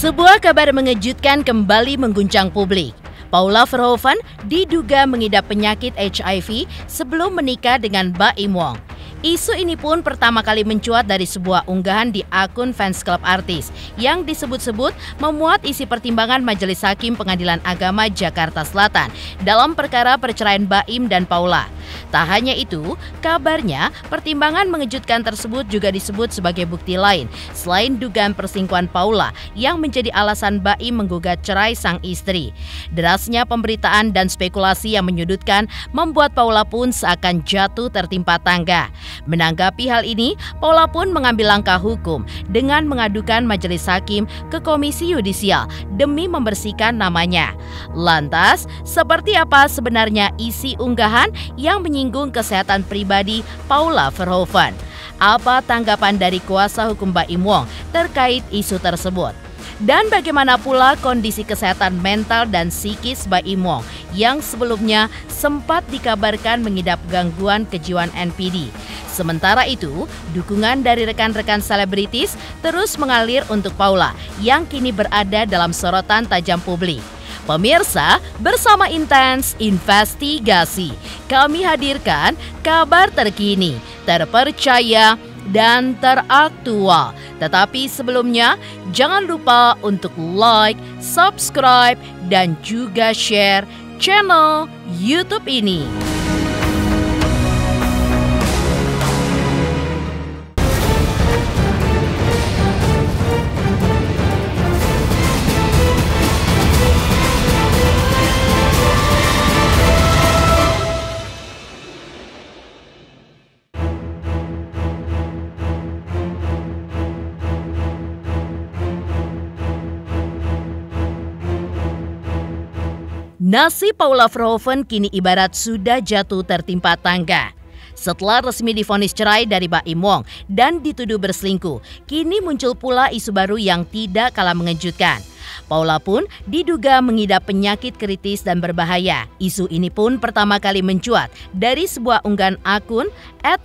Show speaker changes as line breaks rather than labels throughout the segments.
Sebuah kabar mengejutkan kembali mengguncang publik. Paula Verhoeven diduga mengidap penyakit HIV sebelum menikah dengan Baim Wong. Isu ini pun pertama kali mencuat dari sebuah unggahan di akun fans klub artis yang disebut-sebut memuat isi pertimbangan Majelis Hakim Pengadilan Agama Jakarta Selatan dalam perkara perceraian Baim dan Paula. Tak hanya itu, kabarnya pertimbangan mengejutkan tersebut juga disebut sebagai bukti lain selain dugaan perselingkuhan Paula yang menjadi alasan Baim menggugat cerai sang istri. Derasnya pemberitaan dan spekulasi yang menyudutkan membuat Paula pun seakan jatuh tertimpa tangga. Menanggapi hal ini, Paula pun mengambil langkah hukum dengan mengadukan Majelis Hakim ke Komisi Yudisial demi membersihkan namanya. Lantas, seperti apa sebenarnya isi unggahan yang menyinggung kesehatan pribadi Paula Verhoeven? Apa tanggapan dari kuasa hukum Baim Wong terkait isu tersebut? Dan bagaimana pula kondisi kesehatan mental dan psikis Baim Wong yang sebelumnya sempat dikabarkan mengidap gangguan kejiwaan NPD. Sementara itu, dukungan dari rekan-rekan selebritis terus mengalir untuk Paula yang kini berada dalam sorotan tajam publik. Pemirsa, bersama Intens Investigasi, kami hadirkan kabar terkini, terpercaya, dan teraktual. Tetapi sebelumnya, jangan lupa untuk like, subscribe, dan juga share channel YouTube ini. Nasib Paula Verhoeven kini ibarat sudah jatuh tertimpa tangga. Setelah resmi divonis cerai dari Baim Wong dan dituduh berselingkuh, kini muncul pula isu baru yang tidak kalah mengejutkan. Paula pun diduga mengidap penyakit kritis dan berbahaya. Isu ini pun pertama kali mencuat dari sebuah unggahan akun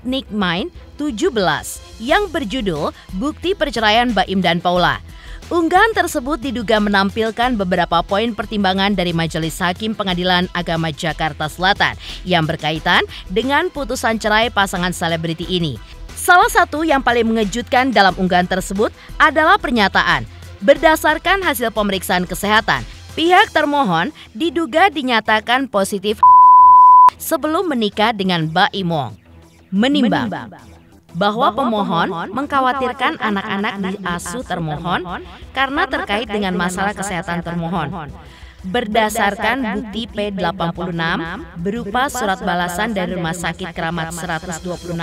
@nickmind17 yang berjudul Bukti Perceraian Baim dan Paula. Unggahan tersebut diduga menampilkan beberapa poin pertimbangan dari Majelis Hakim Pengadilan Agama Jakarta Selatan yang berkaitan dengan putusan cerai pasangan selebriti ini. Salah satu yang paling mengejutkan dalam unggahan tersebut adalah pernyataan, berdasarkan hasil pemeriksaan kesehatan, pihak termohon diduga dinyatakan positif sebelum menikah dengan Baim Wong. Menimbang bahwa pemohon mengkhawatirkan anak-anak diasuh termohon karena terkait dengan masalah kesehatan termohon. Berdasarkan bukti P86 berupa surat balasan dari Rumah Sakit Keramat 126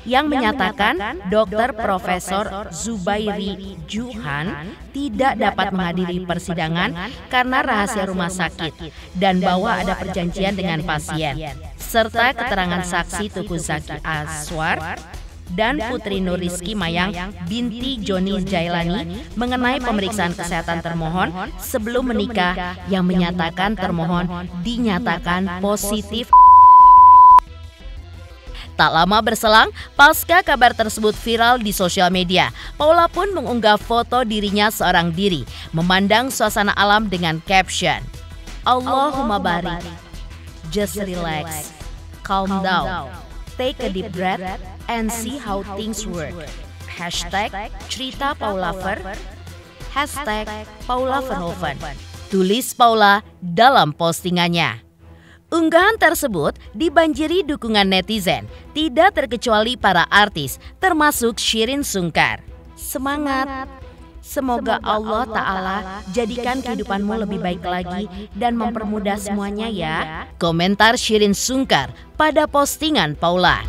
yang menyatakan Dr. Profesor Zubairi Juhan tidak dapat menghadiri persidangan karena rahasia rumah sakit dan bahwa ada perjanjian dengan pasien, serta keterangan saksi Tuku Zaki Aswar dan Putri Nur Rizky Mayang binti Joni Jailani mengenai pemeriksaan kesehatan termohon sebelum menikah yang menyatakan termohon dinyatakan positif. Tak lama berselang, pasca kabar tersebut viral di sosial media, Paula pun mengunggah foto dirinya seorang diri, memandang suasana alam dengan caption, "Allahumma barik, just relax, calm down, take a deep breath, and see how things work. Hashtag cerita Paula Ver, hashtag Paula Verhoeven." Tulis Paula dalam postingannya. Unggahan tersebut dibanjiri dukungan netizen, tidak terkecuali para artis, termasuk Shireen Sungkar. Semangat! Semoga Allah Ta'ala jadikan kehidupanmu lebih baik lagi dan mempermudah semuanya ya. Komentar Shireen Sungkar pada postingan Paula.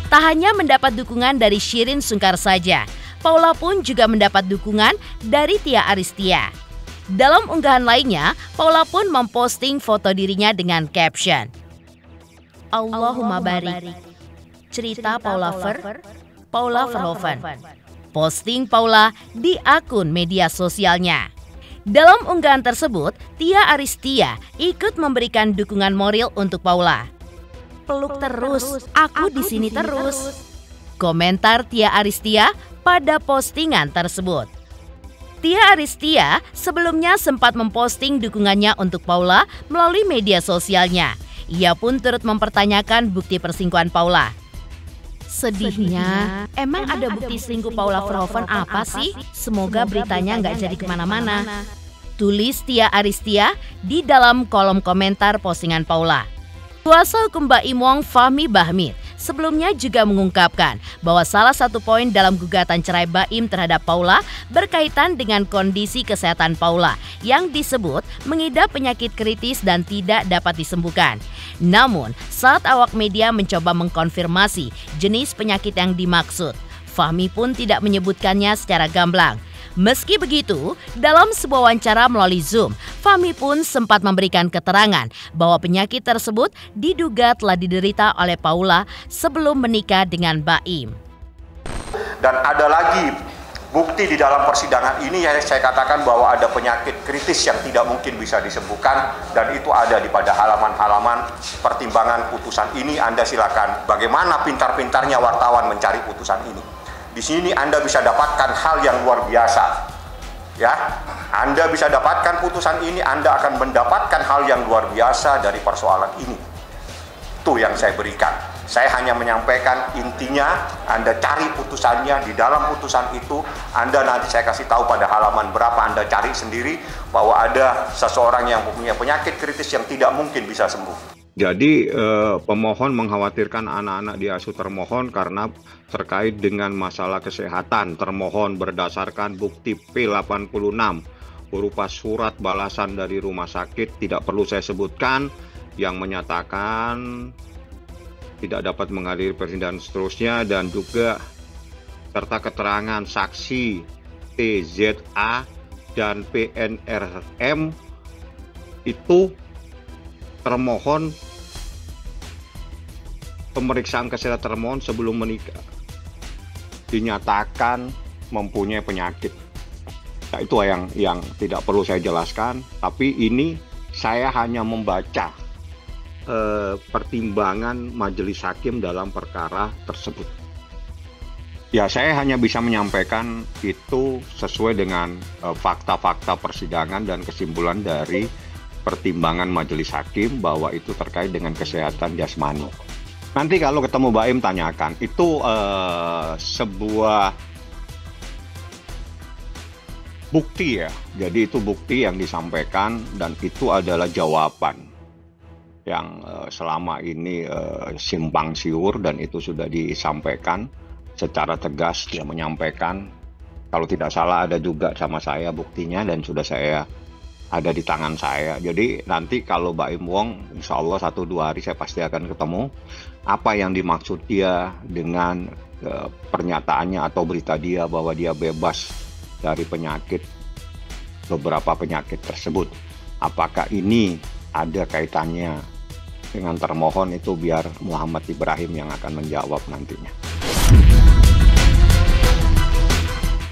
Tak hanya mendapat dukungan dari Shireen Sungkar saja, Paula pun juga mendapat dukungan dari Tia Aristia. Dalam unggahan lainnya, Paula pun memposting foto dirinya dengan caption, "Allahumma barik, cerita Paula Ver, Paula Verhoeven." posting Paula di akun media sosialnya. Dalam unggahan tersebut, Tia Aristia ikut memberikan dukungan moral untuk Paula. "Peluk terus, aku di sini terus," komentar Tia Aristia pada postingan tersebut. Tia Aristia sebelumnya sempat memposting dukungannya untuk Paula melalui media sosialnya. Ia pun turut mempertanyakan bukti perselingkuhan Paula. "Sedihnya, emang ada bukti selingkuh Paula Verhoeven apa sih? Semoga beritanya nggak jadi kemana-mana," tulis Tia Aristia di dalam kolom komentar postingan Paula. Kuasa hukum Baim Wong, Fahmi Bahmid, sebelumnya juga mengungkapkan bahwa salah satu poin dalam gugatan cerai Baim terhadap Paula berkaitan dengan kondisi kesehatan Paula yang disebut mengidap penyakit kritis dan tidak dapat disembuhkan. Namun, saat awak media mencoba mengkonfirmasi jenis penyakit yang dimaksud, Fahmi pun tidak menyebutkannya secara gamblang. Meski begitu, dalam sebuah wawancara melalui Zoom, Fahmi pun sempat memberikan keterangan bahwa penyakit tersebut diduga telah diderita oleh Paula sebelum menikah dengan Baim.
Dan ada lagi bukti di dalam persidangan ini yang saya katakan bahwa ada penyakit kritis yang tidak mungkin bisa disembuhkan, dan itu ada di pada halaman-halaman pertimbangan putusan ini. Anda silakan bagaimana pintar-pintarnya wartawan mencari putusan ini. Di sini Anda bisa dapatkan hal yang luar biasa. Ya, Anda bisa dapatkan putusan ini, Anda akan mendapatkan hal yang luar biasa dari persoalan ini. Itu yang saya berikan. Saya hanya menyampaikan intinya, Anda cari putusannya, di dalam putusan itu Anda nanti saya kasih tahu pada halaman berapa, Anda cari sendiri bahwa ada seseorang yang punya penyakit kritis yang tidak mungkin bisa sembuh.
Jadi pemohon mengkhawatirkan anak-anak diasuh termohon karena terkait dengan masalah kesehatan. Termohon berdasarkan bukti P86 berupa surat balasan dari rumah sakit, tidak perlu saya sebutkan, yang menyatakan tidak dapat menghadiri persidangan seterusnya, dan juga serta keterangan saksi TZA dan PNRM itu termohon, pemeriksaan kesehatan termohon sebelum menikah dinyatakan mempunyai penyakit. Nah, itu yang tidak perlu saya jelaskan, tapi ini saya hanya membaca pertimbangan majelis hakim dalam perkara tersebut. Ya, saya hanya bisa menyampaikan itu sesuai dengan fakta-fakta persidangan dan kesimpulan dari pertimbangan majelis hakim bahwa itu terkait dengan kesehatan jasmani. Nanti kalau ketemu Baim tanyakan, itu sebuah bukti ya. Jadi itu bukti yang disampaikan dan itu adalah jawaban yang selama ini simpang siur, dan itu sudah disampaikan secara tegas. Dia menyampaikan, kalau tidak salah ada juga sama saya buktinya dan sudah saya ada di tangan saya. Jadi nanti kalau Baim Wong, insya Allah 1-2 hari saya pasti akan ketemu. Apa yang dimaksud dia dengan pernyataannya atau berita dia bahwa dia bebas dari penyakit, beberapa penyakit tersebut. Apakah ini ada kaitannya dengan termohon, itu biar Muhammad Ibrahim yang akan menjawab nantinya.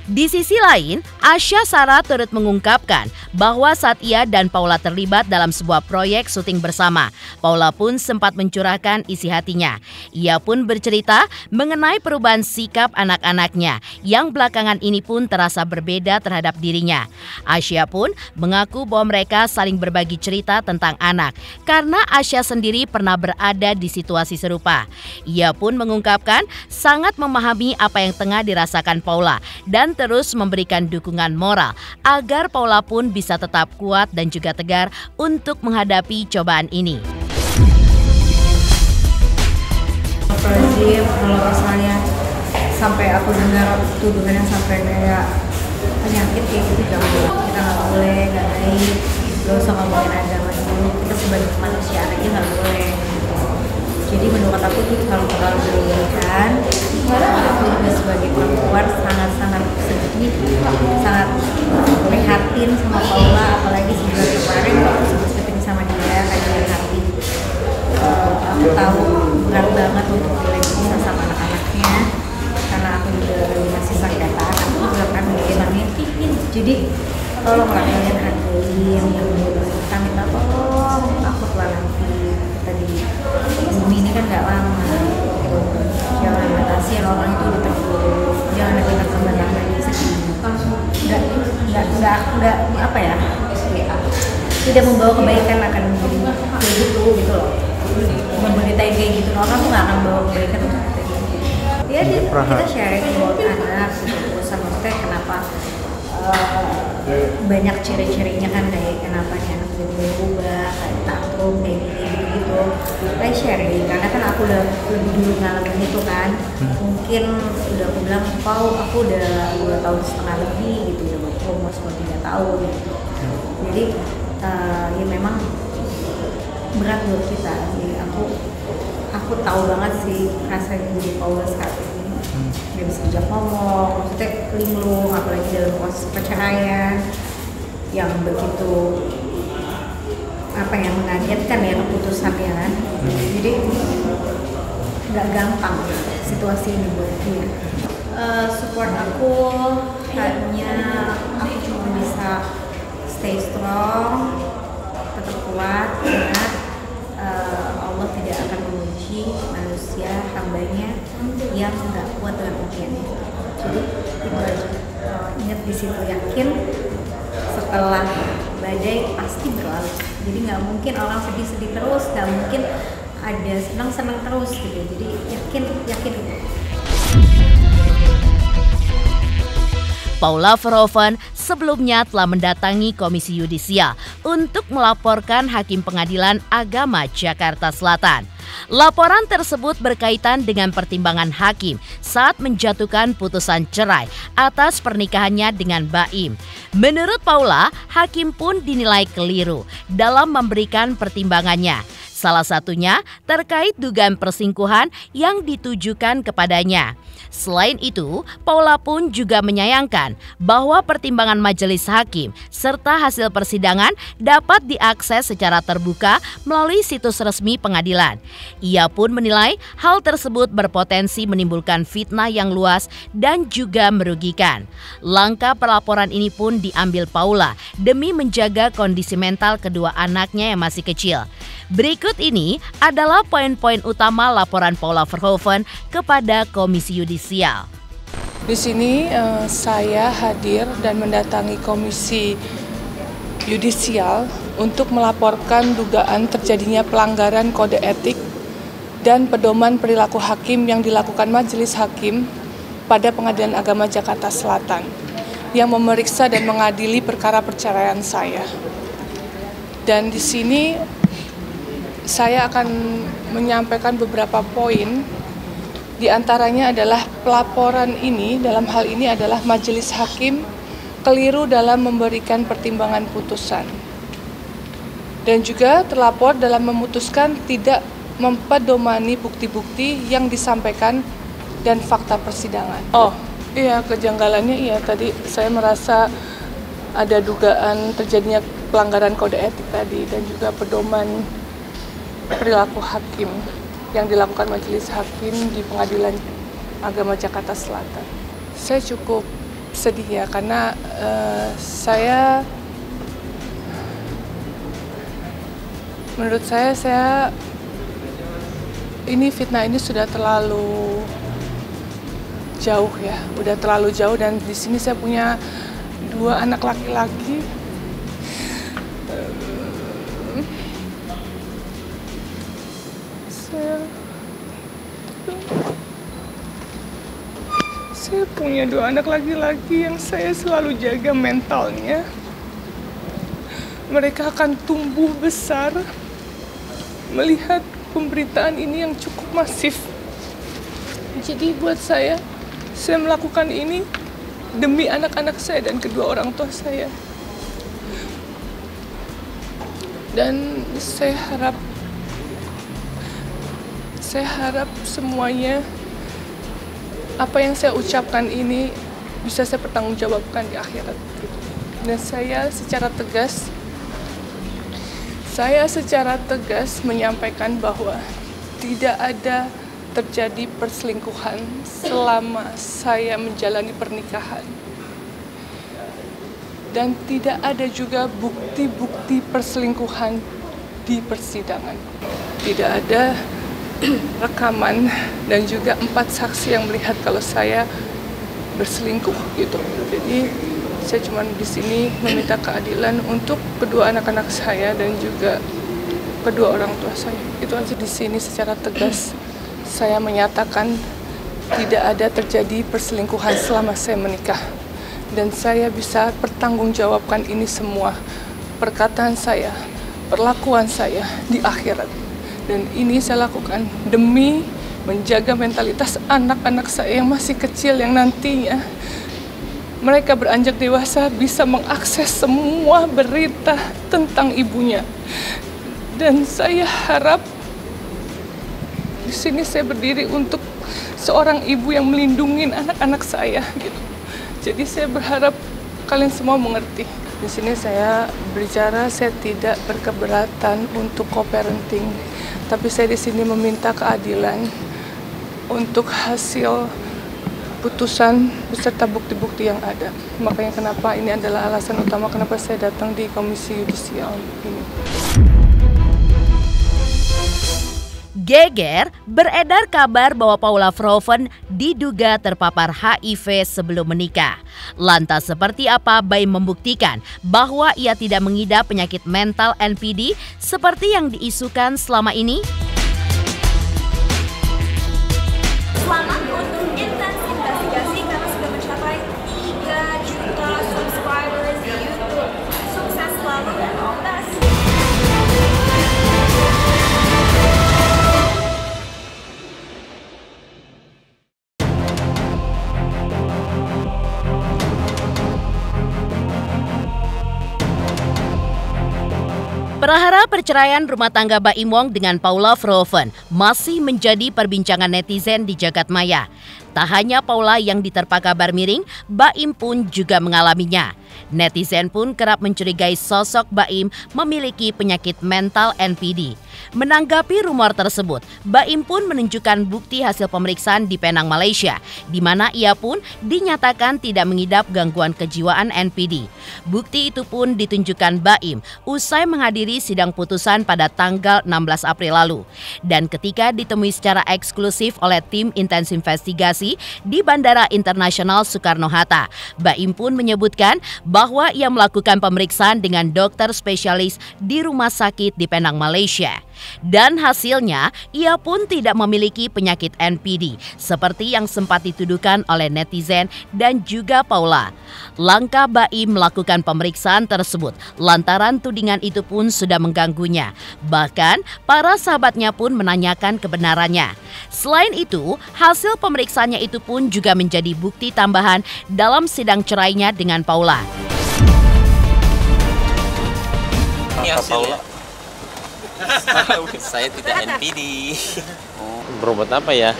Di sisi lain, Asha Sarah turut mengungkapkan bahwa saat ia dan Paula terlibat dalam sebuah proyek syuting bersama, Paula pun sempat mencurahkan isi hatinya. Ia pun bercerita mengenai perubahan sikap anak-anaknya yang belakangan ini pun terasa berbeda terhadap dirinya. Asha pun mengaku bahwa mereka saling berbagi cerita tentang anak karena Asha sendiri pernah berada di situasi serupa. Ia pun mengungkapkan sangat memahami apa yang tengah dirasakan Paula dan terus memberikan dukungan moral agar Paula pun bisa tetap kuat dan juga tegar untuk menghadapi cobaan ini.
Kalau misalnya sampai aku dengar tuduhan yang sampai kayak penyakit kayak gitu, jangan dulu. Kita nggak boleh, nggak baik. Gak usah ngomongin agama dulu. Kita sebagai manusia aja nggak boleh. Jadi menurut aku itu kalau terlalu berlebihan. Aku juga sebagai perempuan sangat-sangat sedih, sangat prihatin sama Paula, apalagi sebulan kemarin aku sempat syuting sama dia kayak dari hati. Aku tahu berat banget untuk dia bisa sama anak-anaknya karena aku juga masih sakit. Jadi tolong lah kalian hargain yang kita minta, tolong takut lah nanti kita di bumi ini kan nggak lama gitu. Jangan batasi orang itu udah terburuk, jangan ada tambah-tambah di sini, nggak apa ya, tidak membawa kebaikan akan menjadi kayak gitu loh. Memberitain kayak gitu orang tuh nggak akan bawa kebaikan untuk kita gitu. Ya kita sharing buat anak gitu, maksudnya kenapa banyak ciri-cirinya kan, kayak kenapa nih anak jadi berubah, kayak tantrum kayak gitu. Kita sharing karena kan aku udah lebih dulu ngalamin itu kan. Mungkin udah aku bilang, aku udah 2 tahun setengah lebih gitu ya, masuk 3 tahun gitu. Jadi ya memang berat buat kita. Jadi aku tahu banget sih rasanya jadi Paula saat ini. Gak bisa ajak ngomong, maksudnya linglung, apalagi dalam proses perceraian yang begitu mengagetkan ya keputusannya kan. Jadi nggak gampang situasi ini buat dia. Support aku hanya aku cuma bisa stay strong, tetap kuat, ingat Allah tidak akan menguji manusia hambanya yang nggak kuat dengan ujiannya. Jadi itu aja, ingat di situ, yakin setelah badai pasti berlalu. Jadi nggak mungkin orang sedih-sedih terus, nggak mungkin ada senang-senang terus gitu. Jadi yakin itu.
Paula Verhoeven sebelumnya telah mendatangi Komisi Yudisial untuk melaporkan Hakim Pengadilan Agama Jakarta Selatan. Laporan tersebut berkaitan dengan pertimbangan hakim saat menjatuhkan putusan cerai atas pernikahannya dengan Baim. Menurut Paula, hakim pun dinilai keliru dalam memberikan pertimbangannya. Salah satunya terkait dugaan perselingkuhan yang ditujukan kepadanya. Selain itu, Paula pun juga menyayangkan bahwa pertimbangan majelis hakim serta hasil persidangan dapat diakses secara terbuka melalui situs resmi pengadilan. Ia pun menilai hal tersebut berpotensi menimbulkan fitnah yang luas dan juga merugikan. Langkah pelaporan ini pun diambil Paula demi menjaga kondisi mental kedua anaknya yang masih kecil. Berikut ini adalah poin-poin utama laporan Paula Verhoeven kepada Komisi Yudisial.
Di sini saya hadir dan mendatangi Komisi Yudisial untuk melaporkan dugaan terjadinya pelanggaran kode etik dan pedoman perilaku hakim yang dilakukan Majelis Hakim pada Pengadilan Agama Jakarta Selatan yang memeriksa dan mengadili perkara perceraian saya. Dan di sini saya akan menyampaikan beberapa poin, di antaranya adalah pelaporan ini, dalam hal ini adalah majelis hakim keliru dalam memberikan pertimbangan putusan. Dan juga terlapor dalam memutuskan tidak mempedomani bukti-bukti yang disampaikan dan fakta persidangan. Kejanggalannya tadi saya merasa ada dugaan terjadinya pelanggaran kode etik tadi dan juga pedoman perilaku hakim yang dilakukan majelis hakim di Pengadilan Agama Jakarta Selatan. Saya cukup sedih ya, karena menurut saya ini fitnah ini sudah terlalu jauh ya, udah terlalu jauh, dan di sini saya punya 2 anak laki-laki. Saya punya 2 anak laki-laki yang saya selalu jaga mentalnya. Mereka akan tumbuh besar melihat pemberitaan ini yang cukup masif. Jadi buat saya melakukan ini demi anak-anak saya dan kedua orang tua saya. Dan saya harap semuanya, apa yang saya ucapkan ini bisa saya pertanggungjawabkan di akhirat. Dan saya secara tegas menyampaikan bahwa tidak ada terjadi perselingkuhan selama saya menjalani pernikahan. dan tidak ada juga bukti-bukti perselingkuhan di persidangan. Tidak ada rekaman dan juga 4 saksi yang melihat kalau saya berselingkuh gitu. Jadi saya cuma di sini meminta keadilan untuk kedua anak-anak saya dan juga kedua orang tua saya. Itu aja. Di sini secara tegas saya menyatakan tidak ada terjadi perselingkuhan selama saya menikah. Dan saya bisa pertanggungjawabkan ini semua, perkataan saya, perlakuan saya di akhirat. Dan ini saya lakukan demi menjaga mentalitas anak-anak saya yang masih kecil, yang nantinya mereka beranjak dewasa bisa mengakses semua berita tentang ibunya. Dan saya harap di sini saya berdiri untuk seorang ibu yang melindungi anak-anak saya gitu. Jadi saya berharap kalian semua mengerti. Di sini saya berbicara, saya tidak berkeberatan untuk co-parenting, tapi saya di sini meminta keadilan untuk hasil putusan beserta bukti-bukti yang ada. Makanya kenapa ini adalah alasan utama kenapa saya datang di Komisi Yudisial ini.
Geger, beredar kabar bahwa Paula Verhoeven diduga terpapar HIV sebelum menikah. Lantas seperti apa Baim membuktikan bahwa ia tidak mengidap penyakit mental NPD seperti yang diisukan selama ini?
Selamat untuk Intens Investigasi karena sudah mencapai 3 juta subscribers di YouTube. Sukses selalu dan all the best.
Perahara perceraian rumah tangga Baim Wong dengan Paula Verhoeven masih menjadi perbincangan netizen di jagat maya. Tak hanya Paula yang diterpa kabar miring, Baim pun juga mengalaminya. Netizen pun kerap mencurigai sosok Baim memiliki penyakit mental NPD. Menanggapi rumor tersebut, Baim pun menunjukkan bukti hasil pemeriksaan di Penang, Malaysia, di mana ia pun dinyatakan tidak mengidap gangguan kejiwaan NPD. Bukti itu pun ditunjukkan Baim usai menghadiri sidang putusan pada tanggal 16 April lalu. Dan ketika ditemui secara eksklusif oleh tim intens investigasi di Bandara Internasional Soekarno-Hatta, Baim pun menyebutkan bahwa ia melakukan pemeriksaan dengan dokter spesialis di rumah sakit di Penang, Malaysia. Dan hasilnya, ia pun tidak memiliki penyakit NPD seperti yang sempat dituduhkan oleh netizen dan juga Paula. Langkah Baim melakukan pemeriksaan tersebut lantaran tudingan itu pun sudah mengganggunya. Bahkan, para sahabatnya pun menanyakan kebenarannya. Selain itu, hasil pemeriksaannya itu pun juga menjadi bukti tambahan dalam sidang cerainya dengan Paula.
Ini hasilnya. Saya tidak NPD.
Berobat apa ya?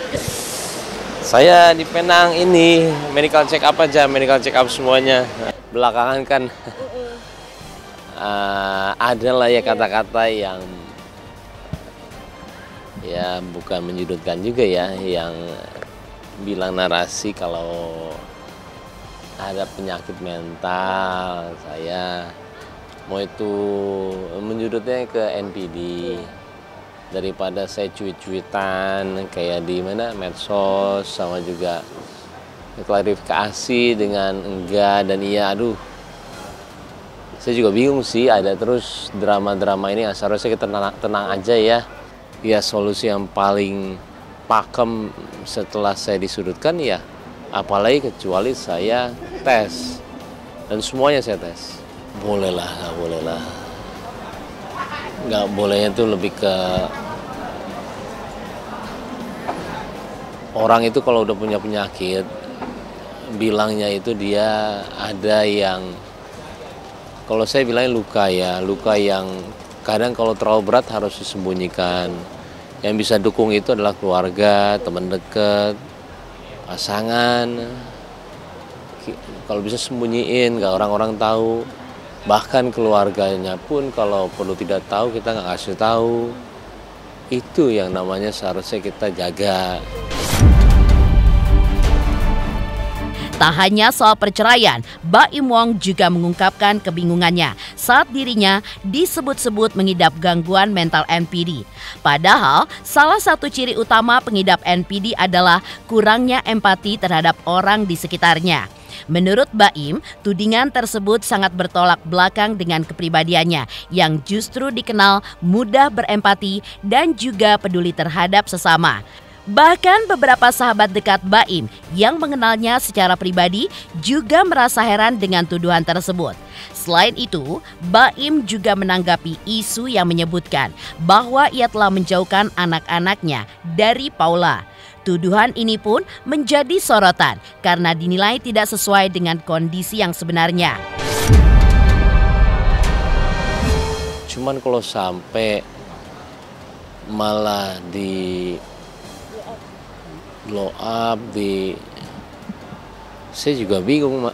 Saya di Penang ini medical check up aja, medical check up semuanya. Belakangan kan ada lah ya kata-kata yang ya bukan menyudutkan juga ya, yang bilang narasi kalau ada penyakit mental. Saya mau itu menyudutnya ke NPD daripada saya cuit-cuitan kayak di mana medsos, sama juga klarifikasi dengan enggak dan iya. Aduh, saya juga bingung sih, ada terus drama-drama ini. Seharusnya kita tenang aja ya. Ya solusi yang paling pakem setelah saya disudutkan ya, apalagi kecuali saya tes dan semuanya saya tes. Boleh lah, nggak boleh lah. Nggak bolehnya itu lebih ke orang itu kalau udah punya penyakit, bilangnya itu dia ada yang, kalau saya bilangnya luka ya, luka yang kadang kalau terlalu berat harus disembunyikan. Yang bisa dukung itu adalah keluarga, teman dekat, pasangan. Kalau bisa sembunyiin, nggak orang-orang tahu. Bahkan keluarganya pun kalau perlu tidak tahu, kita nggak kasih tahu. Itu yang namanya seharusnya kita jaga.
Tak hanya soal perceraian, Baim Wong juga mengungkapkan kebingungannya saat dirinya disebut-sebut mengidap gangguan mental NPD. Padahal, salah satu ciri utama pengidap NPD adalah kurangnya empati terhadap orang di sekitarnya. Menurut Baim, tudingan tersebut sangat bertolak belakang dengan kepribadiannya yang justru dikenal mudah berempati dan juga peduli terhadap sesama. Bahkan beberapa sahabat dekat Baim yang mengenalnya secara pribadi juga merasa heran dengan tuduhan tersebut. Selain itu, Baim juga menanggapi isu yang menyebutkan bahwa ia telah menjauhkan anak-anaknya dari Paula. Tuduhan ini pun menjadi sorotan karena dinilai tidak sesuai dengan kondisi yang sebenarnya.
Cuman kalau sampai malah di blow up, saya juga bingung.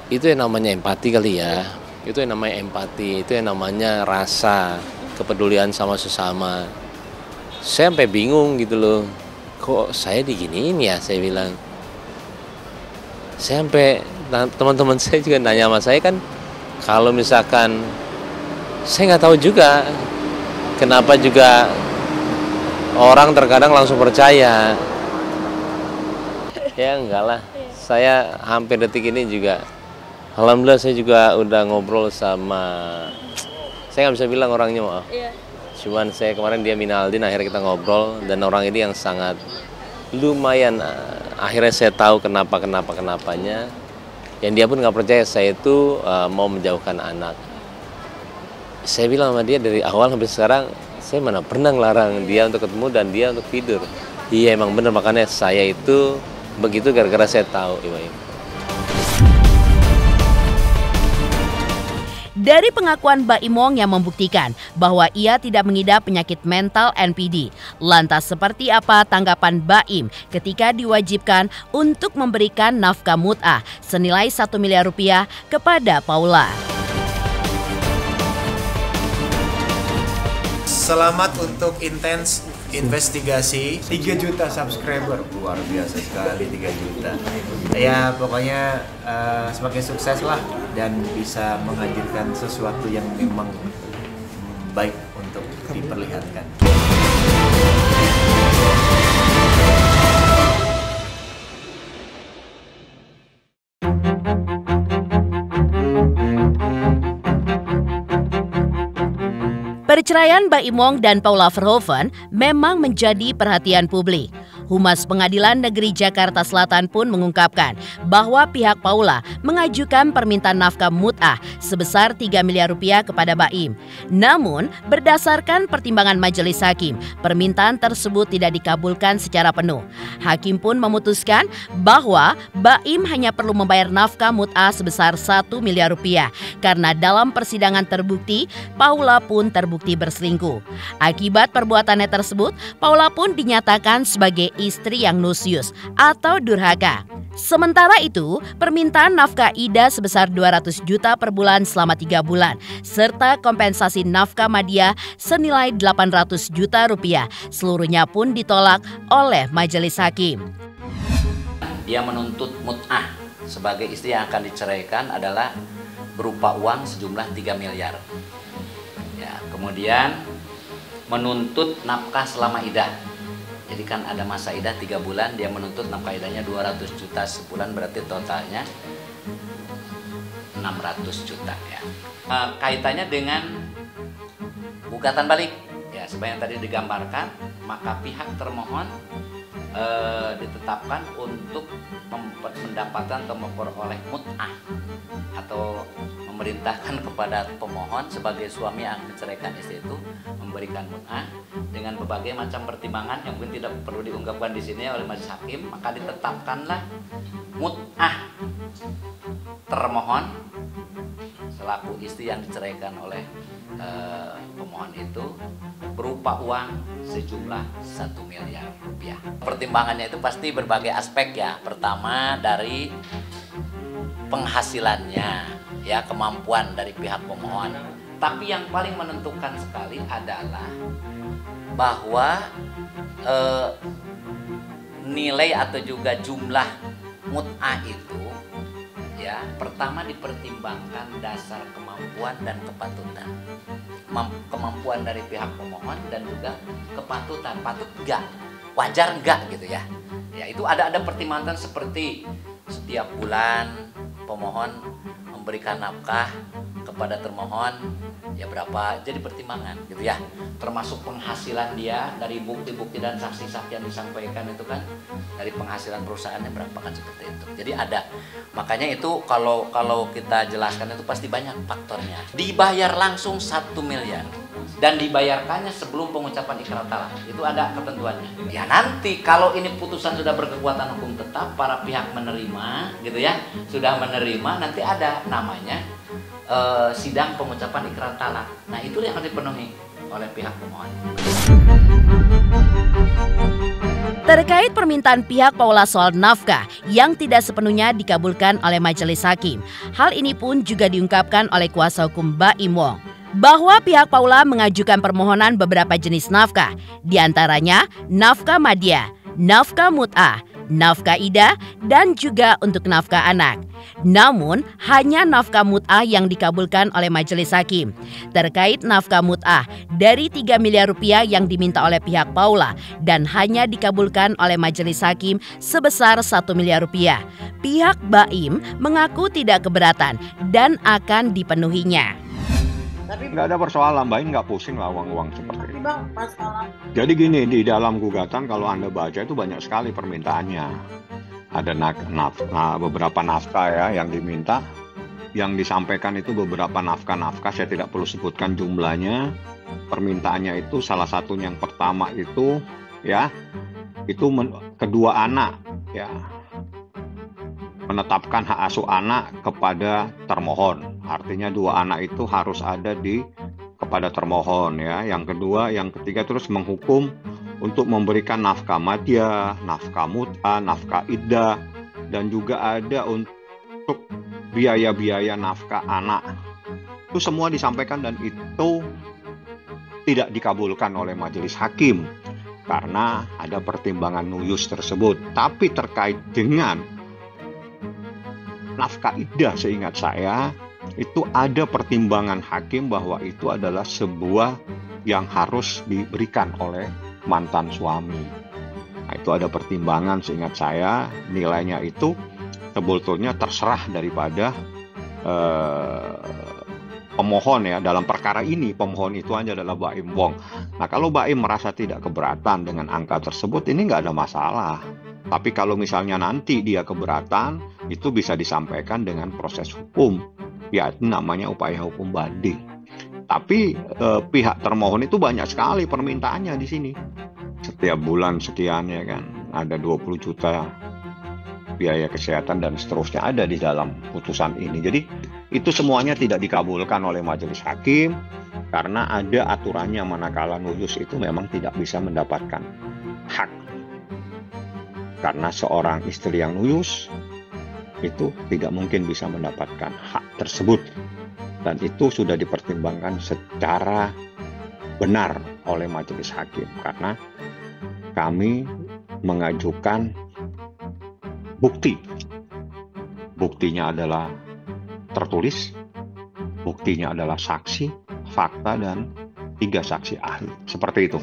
Itu yang namanya empati kali ya. Itu yang namanya empati, itu yang namanya rasa kepedulian sama sesama. Saya sampai bingung gitu loh, kok saya diginiin ya, saya bilang. Saya sampai, teman-teman saya juga nanya sama saya kan, kalau misalkan, saya nggak tahu juga, kenapa juga orang terkadang langsung percaya. Ya enggak lah, saya hampir detik ini juga, alhamdulillah saya juga udah ngobrol sama, saya nggak bisa bilang orangnya maaf. Cuman saya kemarin dia Minaldin, akhirnya kita ngobrol dan orang ini yang sangat lumayan, akhirnya saya tahu kenapanya. Yang dia pun nggak percaya saya itu mau menjauhkan anak. Saya bilang sama dia dari awal sampai sekarang, saya mana pernah ngelarang dia untuk ketemu dan dia untuk tidur. Iya emang bener, makanya saya itu begitu gara-gara saya tahu Ibu.
Dari pengakuan Baim Wong yang membuktikan bahwa ia tidak mengidap penyakit mental NPD. Lantas seperti apa tanggapan Baim ketika diwajibkan untuk memberikan nafkah mut'ah senilai 1 miliar rupiah kepada Paula?
Selamat untuk intens investigasi 3 juta subscriber, luar biasa sekali 3 juta. Ya pokoknya semakin sukses lah dan bisa menghadirkan sesuatu yang memang baik untuk diperlihatkan.
Perceraian Baim Wong dan Paula Verhoeven memang menjadi perhatian publik. Humas Pengadilan Negeri Jakarta Selatan pun mengungkapkan bahwa pihak Paula mengajukan permintaan nafkah mut'ah sebesar 3 miliar rupiah kepada Baim. Namun, berdasarkan pertimbangan majelis hakim, permintaan tersebut tidak dikabulkan secara penuh. Hakim pun memutuskan bahwa Baim hanya perlu membayar nafkah mut'ah sebesar 1 miliar rupiah karena dalam persidangan terbukti Paula pun terbukti berselingkuh. Akibat perbuatannya tersebut, Paula pun dinyatakan sebagai istri yang nusyus atau durhaka. Sementara itu, permintaan nafkah Ida sebesar 200 juta per bulan selama 3 bulan, serta kompensasi nafkah Madia senilai 800 juta rupiah, seluruhnya pun ditolak oleh majelis hakim.
Dia menuntut mut'ah sebagai istri yang akan diceraikan adalah berupa uang sejumlah 3 miliar. Ya, kemudian menuntut nafkah selama idah. Jadi kan ada masa idah 3 bulan, dia menuntut nafkah idahnya 200 juta sebulan, berarti totalnya 600 juta ya. Kaitannya dengan gugatan balik ya, seperti yang tadi digambarkan, maka pihak termohon ditetapkan untuk mendapatkan atau memperoleh mut'ah atau memerintahkan kepada pemohon sebagai suami yang menceraikan istri itu memberikan mut'ah dengan berbagai macam pertimbangan yang mungkin tidak perlu diungkapkan di sini oleh majelis hakim, maka ditetapkanlah mut'ah termohon selaku istri yang diceraikan oleh pemohon itu berupa uang sejumlah 1 miliar rupiah. Pertimbangannya itu pasti berbagai aspek ya. Pertama dari penghasilannya, ya kemampuan dari pihak pemohon. Tapi yang paling menentukan sekali adalah bahwa nilai atau juga jumlah mut'ah itu ya pertama dipertimbangkan dasar kemampuan dan kepatutan. Kemampuan dari pihak pemohon dan juga kepatutan, patut enggak, wajar enggak gitu ya. Ya itu ada pertimbangan seperti setiap bulan pemohon memberikan nafkah kepada termohon ya berapa, jadi pertimbangan gitu ya. Termasuk penghasilan dia dari bukti-bukti dan saksi-saksi yang disampaikan itu kan dari penghasilan perusahaannya berapa kan seperti itu. Jadi ada, makanya itu kalau kita jelaskan itu pasti banyak faktornya. Dibayar langsung 1 miliar dan dibayarkannya sebelum pengucapan ikrar talak, itu ada ketentuannya. Ya nanti kalau ini putusan sudah berkekuatan hukum tetap, para pihak menerima gitu ya, sudah menerima, nanti ada namanya sidang pengucapan ikrar talak. Nah itu yang harus dipenuhi oleh pihak pemohon.
Terkait permintaan pihak Paula soal nafkah yang tidak sepenuhnya dikabulkan oleh majelis hakim, hal ini pun juga diungkapkan oleh kuasa hukum Baim Wong, bahwa pihak Paula mengajukan permohonan beberapa jenis nafkah, diantaranya nafkah madya, nafkah mut'ah, nafkah idah, dan juga untuk nafkah anak. Namun, hanya nafkah mut'ah yang dikabulkan oleh majelis hakim. Terkait nafkah mut'ah dari 3 miliar rupiah yang diminta oleh pihak Paula dan hanya dikabulkan oleh majelis hakim sebesar 1 miliar rupiah. Pihak Baim mengaku tidak keberatan dan akan dipenuhinya.
Nggak ada persoalan, Baim nggak pusing lah uang-uang seperti itu. Jadi gini, di dalam gugatan kalau Anda baca itu banyak sekali permintaannya. Ada beberapa nafkah ya yang diminta, yang disampaikan itu beberapa nafkah-nafkah, saya tidak perlu sebutkan jumlahnya. Permintaannya itu salah satunya yang pertama itu ya, itu kedua anak ya, menetapkan hak asuh anak kepada termohon. Artinya dua anak itu harus ada kepada termohon ya. Yang kedua, yang ketiga terus menghukum untuk memberikan nafkah madya, nafkah mut'ah, nafkah iddah, dan juga ada untuk biaya-biaya nafkah anak. Itu semua disampaikan dan itu tidak dikabulkan oleh majelis hakim karena ada pertimbangan nuyus tersebut. Tapi terkait dengan nafkah iddah, seingat saya itu ada pertimbangan hakim bahwa itu adalah sebuah yang harus diberikan oleh mantan suami. Nah, itu ada pertimbangan, seingat saya nilainya itu sebetulnya terserah daripada pemohon ya. Dalam perkara ini pemohon itu hanya adalah Baim Wong. Nah kalau Baim merasa tidak keberatan dengan angka tersebut, ini nggak ada masalah. Tapi kalau misalnya nanti dia keberatan, itu bisa disampaikan dengan proses hukum. Ya itu namanya upaya hukum banding. Tapi pihak termohon itu banyak sekali permintaannya di sini. Setiap bulan sekian ya kan, ada 20 juta biaya kesehatan dan seterusnya ada di dalam putusan ini. Jadi itu semuanya tidak dikabulkan oleh majelis hakim karena ada aturannya manakala nuyus itu memang tidak bisa mendapatkan hak. Karena seorang istri yang nuyus itu tidak mungkin bisa mendapatkan hak tersebut. Dan itu sudah dipertimbangkan secara benar oleh majelis hakim karena kami mengajukan bukti. Buktinya adalah tertulis, buktinya adalah saksi, fakta, dan 3 saksi ahli. Seperti itu.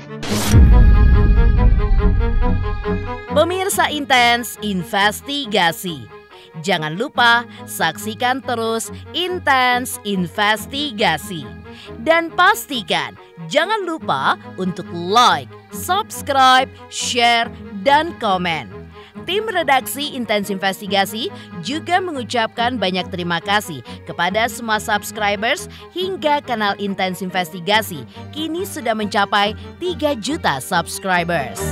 Pemirsa Intens Investigasi, jangan lupa saksikan terus Intens Investigasi. Dan pastikan jangan lupa untuk like, subscribe, share, dan komen. Tim redaksi Intens Investigasi juga mengucapkan banyak terima kasih kepada semua subscribers hingga kanal Intens Investigasi kini sudah mencapai 3 juta subscribers.